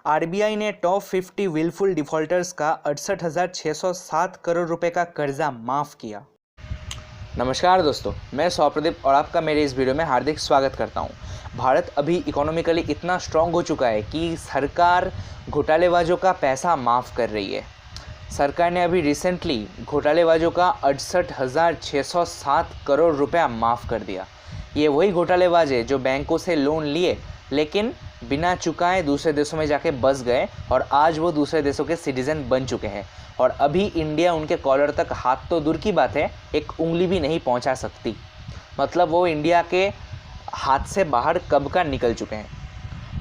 RBI ने top 50 wilful defaulters का 68,607 करोड़ रुपए का कर्जा माफ़ किया। नमस्कार दोस्तों, मैं सौप्रदीप और आपका मेरे इस वीडियो में हार्दिक स्वागत करता हूं। भारत अभी इकोनॉमिकली इतना स्ट्रांग हो चुका है कि सरकार घोटालेबाजों का पैसा माफ़ कर रही है। सरकार ने अभी रिसेंटली घोटालेबाजों का 68,607 करोड़ रुपया माफ़ कर दिया। ये वही घोटालेबाज है जो बैंकों से लोन लिए लेकिन बिना चुकाए दूसरे देशों में जाके बस गए और आज वो दूसरे देशों के सिटीज़न बन चुके हैं और अभी इंडिया उनके कॉलर तक हाथ तो दूर की बात है, एक उंगली भी नहीं पहुंचा सकती। मतलब वो इंडिया के हाथ से बाहर कब का निकल चुके हैं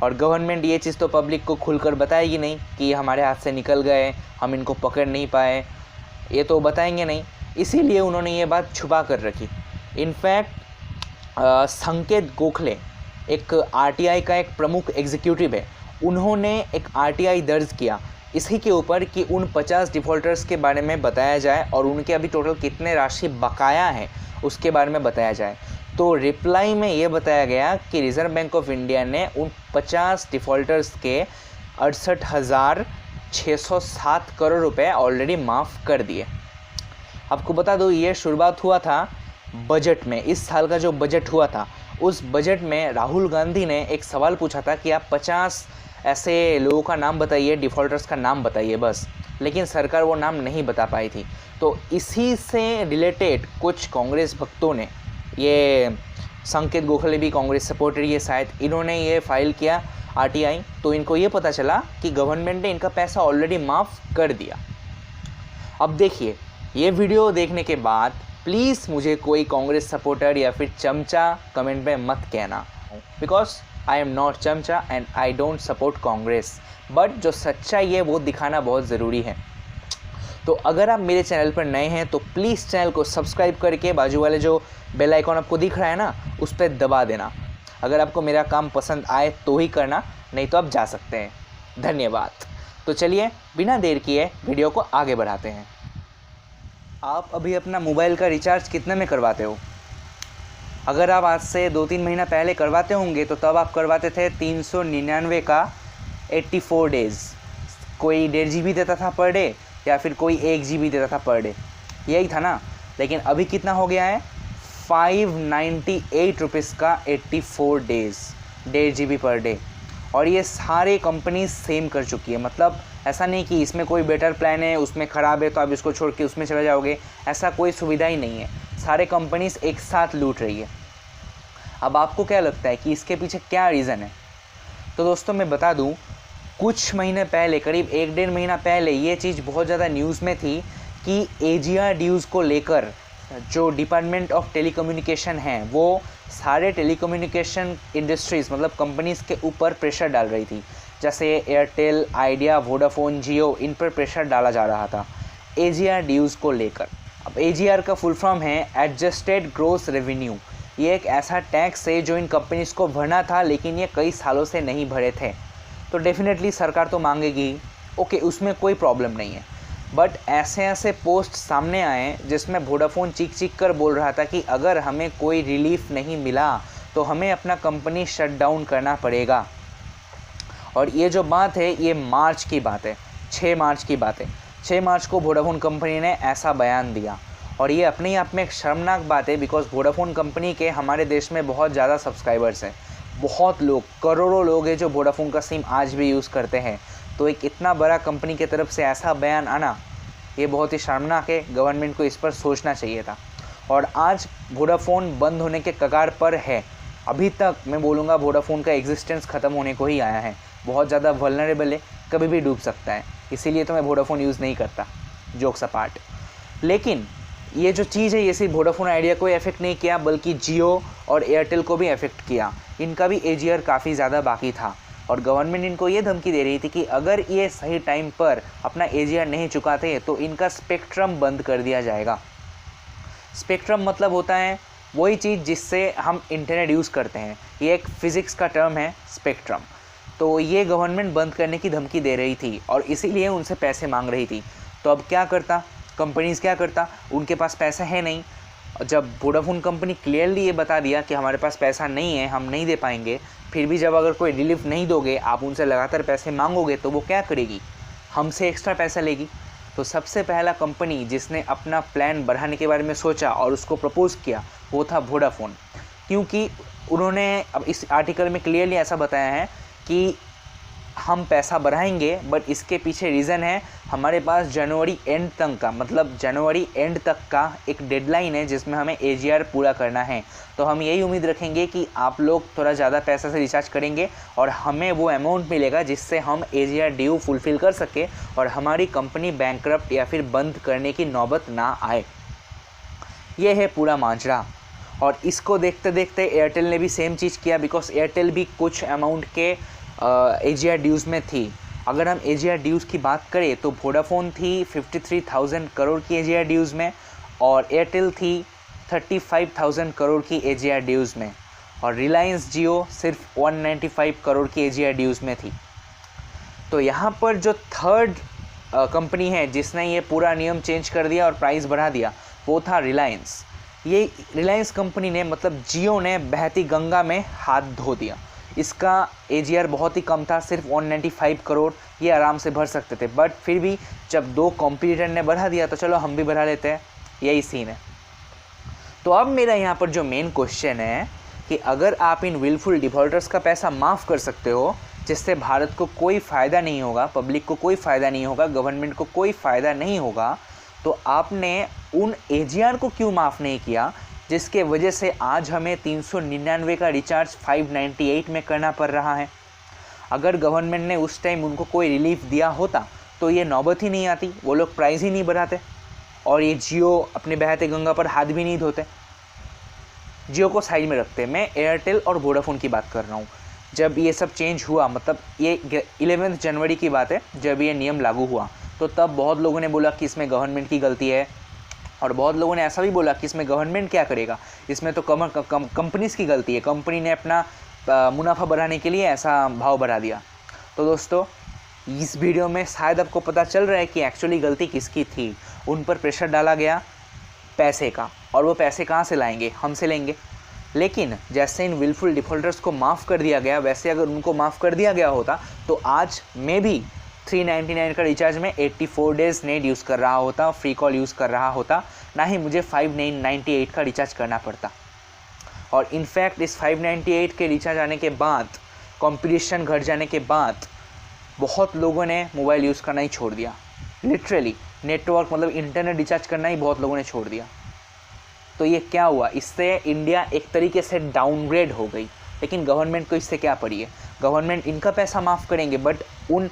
और गवर्नमेंट ये चीज़ तो पब्लिक को खुलकर बताएगी नहीं कि हमारे हाथ से निकल गए, हम इनको पकड़ नहीं पाए, ये तो बताएंगे नहीं। इसीलिए उन्होंने ये बात छुपा कर रखी। इनफैक्ट संकेत गोखले एक आरटीआई का एक प्रमुख एग्जीक्यूटिव है, उन्होंने एक आरटीआई दर्ज किया इसी के ऊपर कि उन 50 डिफ़ॉल्टर्स के बारे में बताया जाए और उनके अभी टोटल कितने राशि बकाया है उसके बारे में बताया जाए। तो रिप्लाई में ये बताया गया कि रिज़र्व बैंक ऑफ इंडिया ने उन 50 डिफ़ॉल्टर्स के 68,607 करोड़ रुपए ऑलरेडी माफ़ कर दिए। आपको बता दो, ये शुरुआत हुआ था बजट में। इस साल का जो बजट हुआ था उस बजट में राहुल गांधी ने एक सवाल पूछा था कि आप 50 ऐसे लोगों का नाम बताइए, डिफ़ॉल्टर्स का नाम बताइए बस, लेकिन सरकार वो नाम नहीं बता पाई थी। तो इसी से रिलेटेड कुछ कांग्रेस भक्तों ने, ये संकेत गोखले भी कांग्रेस सपोर्टर, ये शायद इन्होंने ये फाइल किया आरटीआई, तो इनको ये पता चला कि गवर्नमेंट ने इनका पैसा ऑलरेडी माफ़ कर दिया। अब देखिए, ये वीडियो देखने के बाद प्लीज़ मुझे कोई कांग्रेस सपोर्टर या फिर चमचा कमेंट में मत कहना, बिकॉज आई एम नॉट चमचा and I don't support Congress. But जो सच्चाई है वो दिखाना बहुत ज़रूरी है। तो अगर आप मेरे चैनल पर नए हैं तो प्लीज़ चैनल को सब्सक्राइब करके बाजू वाले जो बेल आइकॉन आपको दिख रहा है ना, उस पर दबा देना। अगर आपको मेरा काम पसंद आए तो ही करना, नहीं तो आप जा सकते हैं। धन्यवाद। तो चलिए बिना देर किए वीडियो को आगे बढ़ाते हैं। आप अभी अपना मोबाइल का रिचार्ज कितने में करवाते हो? अगर आप आज से 2-3 महीना पहले करवाते होंगे तो तब आप करवाते थे 399 का 84 डेज़। कोई 1.5 GB देता था पर डे या फिर कोई 1 GB देता था पर डे, यही था ना। लेकिन अभी कितना हो गया है? 598 रुपीज़ का 84 डेज़, 1.5 GB पर डे। और ये सारे कंपनीज सेम कर चुकी है। मतलब ऐसा नहीं कि इसमें कोई बेटर प्लान है, उसमें ख़राब है तो आप इसको छोड़ के उसमें चले जाओगे, ऐसा कोई सुविधा ही नहीं है। सारे कंपनीज एक साथ लूट रही है। अब आपको क्या लगता है कि इसके पीछे क्या रीज़न है? तो दोस्तों मैं बता दूं, कुछ महीने पहले, करीब 1-1.5 महीना पहले ये चीज़ बहुत ज़्यादा न्यूज़ में थी कि एजीआर ड्यूज़ को लेकर जो डिपार्टमेंट ऑफ टेलीकम्युनिकेशन है वो सारे टेलीकम्युनिकेशन इंडस्ट्रीज़ मतलब कंपनीज़ के ऊपर प्रेशर डाल रही थी। जैसे एयरटेल, आइडिया, वोडाफोन, जियो, इन पर प्रेशर डाला जा रहा था एजीआर ड्यूज़ को लेकर। अब एजीआर का फुल फॉर्म है एडजस्टेड ग्रॉस रेवेन्यू। ये एक ऐसा टैक्स है जो इन कंपनीज़ को भरना था लेकिन ये कई सालों से नहीं भरे थे। तो डेफिनेटली सरकार तो मांगेगी, ओके, उसमें कोई प्रॉब्लम नहीं है। बट ऐसे ऐसे पोस्ट सामने आए जिसमें वोडाफोन चीख कर बोल रहा था कि अगर हमें कोई रिलीफ नहीं मिला तो हमें अपना कंपनी शट डाउन करना पड़ेगा। और ये जो बात है ये मार्च की बात है, 6 मार्च की बात है। 6 मार्च को वोडाफोन कंपनी ने ऐसा बयान दिया और ये अपने ही आप में एक शर्मनाक बात है, बिकॉज वोडाफोन कंपनी के हमारे देश में बहुत ज़्यादा सब्सक्राइबर्स हैं। बहुत लोग, करोड़ों लोग हैं जो वोडाफोन का सिम आज भी यूज़ करते हैं। तो एक इतना बड़ा कंपनी की तरफ से ऐसा बयान आना ये बहुत ही शर्मनाक है। गवर्नमेंट को इस पर सोचना चाहिए था। और आज वोडाफोन बंद होने के कगार पर है। अभी तक मैं बोलूँगा वोडाफोन का एग्जिस्टेंस ख़त्म होने को ही आया है। बहुत ज़्यादा वल्नरेबल है, कभी भी डूब सकता है। इसीलिए तो मैं वोडाफोन यूज़ नहीं करता, जोक्स अपार्ट। लेकिन ये जो चीज़ है ये सिर्फ वोडाफोन आइडिया को इफेक्ट नहीं किया बल्कि जियो और एयरटेल को भी इफेक्ट किया। इनका भी एजीआर काफ़ी ज़्यादा बाकी था और गवर्नमेंट इनको ये धमकी दे रही थी कि अगर ये सही टाइम पर अपना एजीआर नहीं चुकाते तो इनका स्पेक्ट्रम बंद कर दिया जाएगा। स्पेक्ट्रम मतलब होता है वही चीज़ जिससे हम इंटरनेट यूज़ करते हैं। ये एक फिज़िक्स का टर्म है, स्पेक्ट्रम। तो ये गवर्नमेंट बंद करने की धमकी दे रही थी और इसीलिए उनसे पैसे मांग रही थी। तो अब क्या करता कंपनीज़, क्या करता? उनके पास पैसे है नहीं जब वोडाफोन कंपनी क्लियरली ये बता दिया कि हमारे पास पैसा नहीं है, हम नहीं दे पाएंगे, फिर भी जब अगर कोई रिलीफ नहीं दोगे, आप उनसे लगातार पैसे मांगोगे, तो वो क्या करेगी? हमसे एक्स्ट्रा पैसा लेगी। तो सबसे पहला कंपनी जिसने अपना प्लान बढ़ाने के बारे में सोचा और उसको प्रपोज़ किया वो था वोडाफोन, क्योंकि उन्होंने अब इस आर्टिकल में क्लियरली ऐसा बताया है कि हम पैसा बढ़ाएंगे, बट इसके पीछे रीज़न है हमारे पास जनवरी एंड तक का, मतलब जनवरी एंड तक का एक डेडलाइन है जिसमें हमें AGR पूरा करना है। तो हम यही उम्मीद रखेंगे कि आप लोग थोड़ा ज़्यादा पैसा से रिचार्ज करेंगे और हमें वो अमाउंट मिलेगा जिससे हम AGR ड्यू फुलफ़िल कर सके और हमारी कंपनी बैंकरप्ट या फिर बंद करने की नौबत ना आए। ये है पूरा माजरा। और इसको देखते देखते एयरटेल ने भी सेम चीज़ किया, बिकॉज एयरटेल भी कुछ अमाउंट के AGR ड्यूज़ में थी। अगर हम AGR ड्यूज़ की बात करें तो वोडाफोन थी 53,000 करोड़ की AGR ड्यूज़ में और एयरटेल थी 35,000 करोड़ की AGR ड्यूज़ में और रिलायंस जियो सिर्फ 195 करोड़ की AGR ड्यूज़ में थी। तो यहाँ पर जो थर्ड कंपनी है जिसने ये पूरा नियम चेंज कर दिया और प्राइस बढ़ा दिया वो था रिलायंस। ये रिलायंस कंपनी ने, मतलब जियो ने बहती गंगा में हाथ धो दिया। इसका AGR बहुत ही कम था, सिर्फ 195 करोड़, ये आराम से भर सकते थे, बट फिर भी जब दो कॉम्पिटिटर ने बढ़ा दिया तो चलो हम भी बढ़ा लेते हैं, यही सीन है। तो अब मेरा यहाँ पर जो मेन क्वेश्चन है कि अगर आप इन विलफुल डिफॉल्टर्स का पैसा माफ़ कर सकते हो जिससे भारत को कोई फ़ायदा नहीं होगा, पब्लिक को कोई फ़ायदा नहीं होगा, गवर्नमेंट को कोई फ़ायदा नहीं होगा, तो आपने उन AGR को क्यों माफ़ नहीं किया जिसके वजह से आज हमें 399 का रिचार्ज 598 में करना पड़ रहा है। अगर गवर्नमेंट ने उस टाइम उनको कोई रिलीफ दिया होता तो ये नौबत ही नहीं आती, वो लोग प्राइस ही नहीं बढ़ाते और ये जियो अपने बहते गंगा पर हाथ भी नहीं धोते। जियो को साइड में रखते, मैं एयरटेल और वोडाफोन की बात कर रहा हूँ। जब ये सब चेंज हुआ, मतलब ये 11 जनवरी की बात है जब ये नियम लागू हुआ, तो तब बहुत लोगों ने बोला कि इसमें गवर्नमेंट की गलती है और बहुत लोगों ने ऐसा भी बोला कि इसमें गवर्नमेंट क्या करेगा, इसमें तो कंपनीज़ की गलती है, कंपनी ने अपना मुनाफा बढ़ाने के लिए ऐसा भाव बढ़ा दिया। तो दोस्तों इस वीडियो में शायद आपको पता चल रहा है कि एक्चुअली गलती किसकी थी। उन पर प्रेशर डाला गया पैसे का, और वो पैसे कहाँ से लाएंगे? हमसे लेंगे। लेकिन जैसे इन विलफुल डिफ़ॉल्टर्स को माफ़ कर दिया गया, वैसे अगर उनको माफ़ कर दिया गया होता तो आज मैं भी 399 का रिचार्ज में 84 डेज़ नेट यूज़ कर रहा होता, फ्री कॉल यूज़ कर रहा होता, ना ही मुझे 598 का रिचार्ज करना पड़ता। और इनफैक्ट इस 598 के रिचार्ज आने के बाद, कंपटीशन घट जाने के बाद, बहुत लोगों ने मोबाइल यूज़ करना ही छोड़ दिया। लिटरली नेटवर्क, मतलब इंटरनेट रिचार्ज करना ही बहुत लोगों ने छोड़ दिया। तो ये क्या हुआ? इससे इंडिया एक तरीके से डाउनग्रेड हो गई। लेकिन गवर्नमेंट को इससे क्या पड़ी है? गवर्नमेंट इनका पैसा माफ़ करेंगे, बट उन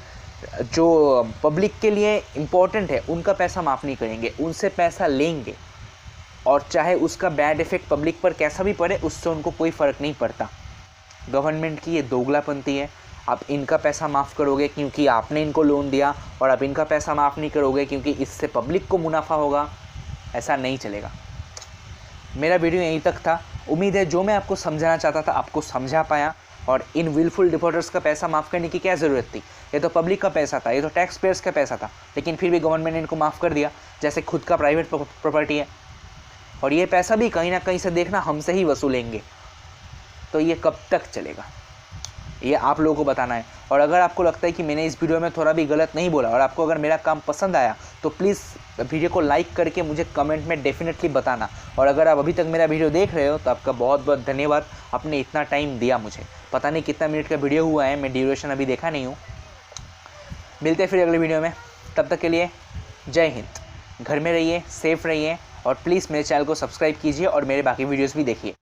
जो पब्लिक के लिए इम्पोर्टेंट है उनका पैसा माफ़ नहीं करेंगे, उनसे पैसा लेंगे और चाहे उसका बैड इफ़ेक्ट पब्लिक पर कैसा भी पड़े, उससे उनको कोई फ़र्क नहीं पड़ता। गवर्नमेंट की ये दोगलापंती है। आप इनका पैसा माफ़ करोगे क्योंकि आपने इनको लोन दिया, और आप इनका पैसा माफ़ नहीं करोगे क्योंकि इससे पब्लिक को मुनाफा होगा। ऐसा नहीं चलेगा। मेरा वीडियो यहीं तक था। उम्मीद है जो मैं आपको समझाना चाहता था आपको समझा पाया। और इन विलफुल डिफॉल्टर्स का पैसा माफ़ करने की क्या ज़रूरत थी? ये तो पब्लिक का पैसा था, ये तो टैक्स पेयर्स का पैसा था, लेकिन फिर भी गवर्नमेंट ने इनको माफ़ कर दिया, जैसे खुद का प्राइवेट प्रॉपर्टी है। और ये पैसा भी कहीं ना कहीं से देखना हमसे ही वसूलेंगे। तो ये कब तक चलेगा, ये आप लोगों को बताना है। और अगर आपको लगता है कि मैंने इस वीडियो में थोड़ा भी गलत नहीं बोला और आपको अगर मेरा काम पसंद आया तो प्लीज़ वीडियो को लाइक करके मुझे कमेंट में डेफिनेटली बताना। और अगर आप अभी तक मेरा वीडियो देख रहे हो तो आपका बहुत बहुत धन्यवाद, आपने इतना टाइम दिया मुझे। पता नहीं कितना मिनट का वीडियो हुआ है, मैं ड्यूरेशन अभी देखा नहीं हूँ। मिलते हैं फिर अगले वीडियो में, तब तक के लिए जय हिंद। घर में रहिए, सेफ रहिए और प्लीज़ मेरे चैनल को सब्सक्राइब कीजिए और मेरे बाकी वीडियोज़ भी देखिए।